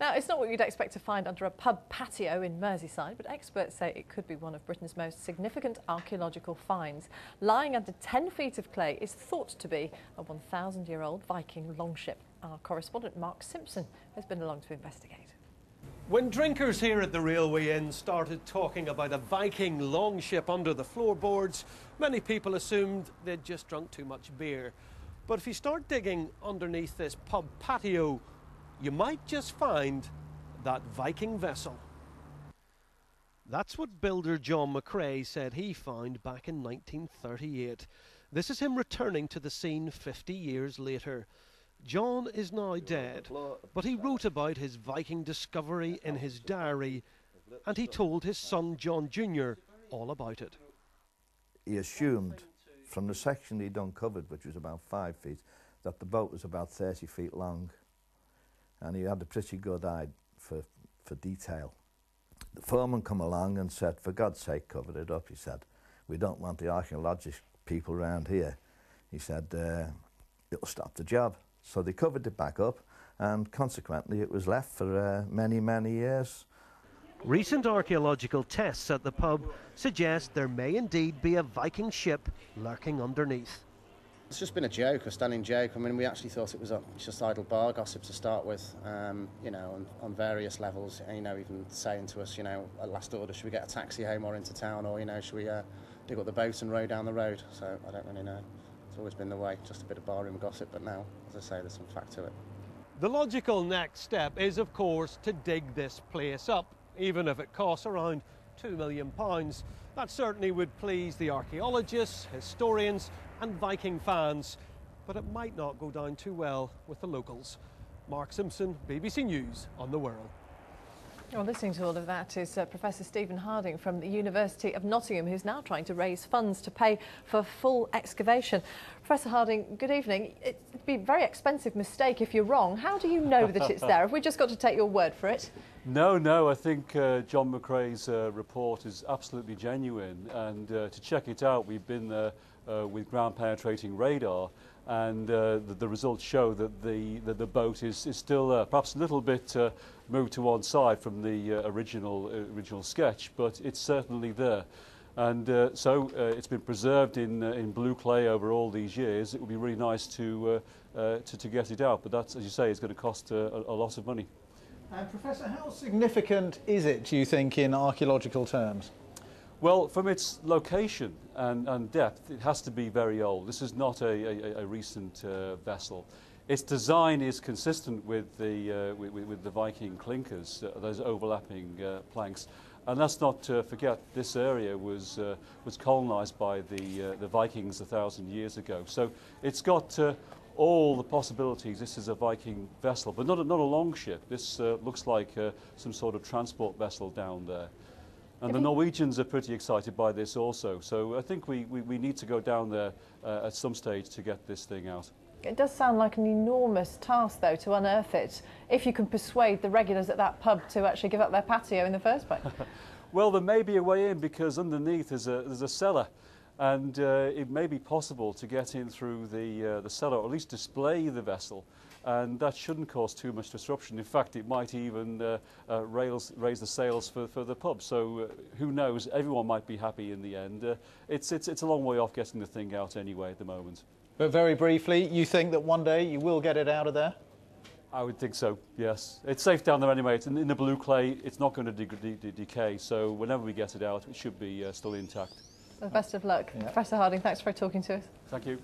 Now, it's not what you'd expect to find under a pub patio in Merseyside, but experts say it could be one of Britain's most significant archaeological finds. Lying under 10 feet of clay is thought to be a 1,000-year-old Viking longship. Our correspondent Mark Simpson has been along to investigate. When drinkers here at the Railway Inn started talking about a Viking longship under the floorboards, many people assumed they'd just drunk too much beer. But if you start digging underneath this pub patio, you might just find that Viking vessel. That's what builder John McRae said he found back in 1938. This is him returning to the scene 50 years later. John is now dead, but he wrote about his Viking discovery in his diary, and he told his son John Jr. all about it. He assumed from the section he'd uncovered, which was about 5 feet, that the boat was about 30 feet long, and he had a pretty good eye for detail. The foreman come along and said, for God's sake, cover it up. He said, we don't want the archaeological people around here. He said, it'll stop the job. So they covered it back up, and consequently it was left for many, many years. Recent archaeological tests at the pub suggest there may indeed be a Viking ship lurking underneath. It's just been a joke, a stunning joke. I mean, we actually thought it was just idle bar gossip to start with, you know, on various levels. And, you know, even saying to us, you know, at last order, should we get a taxi home or into town, or, you know, should we dig up the boat and row down the road? So I don't really know. It's always been the way, just a bit of barroom gossip, but now, as I say, there's some fact to it. The logical next step is, of course, to dig this place up, even if it costs around £2 million. That certainly would please the archaeologists, historians and Viking fans, but it might not go down too well with the locals. Mark Simpson, BBC News on the Wirral. Well, listening to all of that is Professor Stephen Harding from the University of Nottingham, who's now trying to raise funds to pay for full excavation. Professor Harding, good evening. It'd be a very expensive mistake if you're wrong. How do you know that it's there? Have we just got to take your word for it? No, I think John McRae's report is absolutely genuine, and to check it out, we've been there with ground-penetrating radar, and the results show that the boat is still perhaps a little bit moved to one side from the original sketch, but it's certainly there. And so it's been preserved in blue clay over all these years. It would be really nice to get it out, but that's, as you say, it's going to cost a lot of money. Professor, how significant is it, do you think, in archaeological terms? Well, from its location and depth, it has to be very old. This is not a recent vessel. Its design is consistent with the Viking clinkers, those overlapping planks. And let's not forget, this area was colonised by the Vikings 1,000 years ago. So it's got all the possibilities. This is a Viking vessel, but not a longship. This looks like some sort of transport vessel down there. And the Norwegians are pretty excited by this also. So I think we need to go down there at some stage to get this thing out. It does sound like an enormous task, though, to unearth it, if you can persuade the regulars at that pub to actually give up their patio in the first place. Well, there may be a way in, because underneath there's a cellar, and it may be possible to get in through the cellar, or at least display the vessel, and that shouldn't cause too much disruption. In fact, it might even raise the sales for the pub. So who knows? Everyone might be happy in the end. It's a long way off getting the thing out anyway at the moment. But very briefly, you think that one day you will get it out of there? I would think so, yes. It's safe down there anyway. It's in the blue clay. It's not going to decay. So whenever we get it out, it should be still intact. Well, best of luck. Yeah. Professor Harding, thanks for talking to us. Thank you.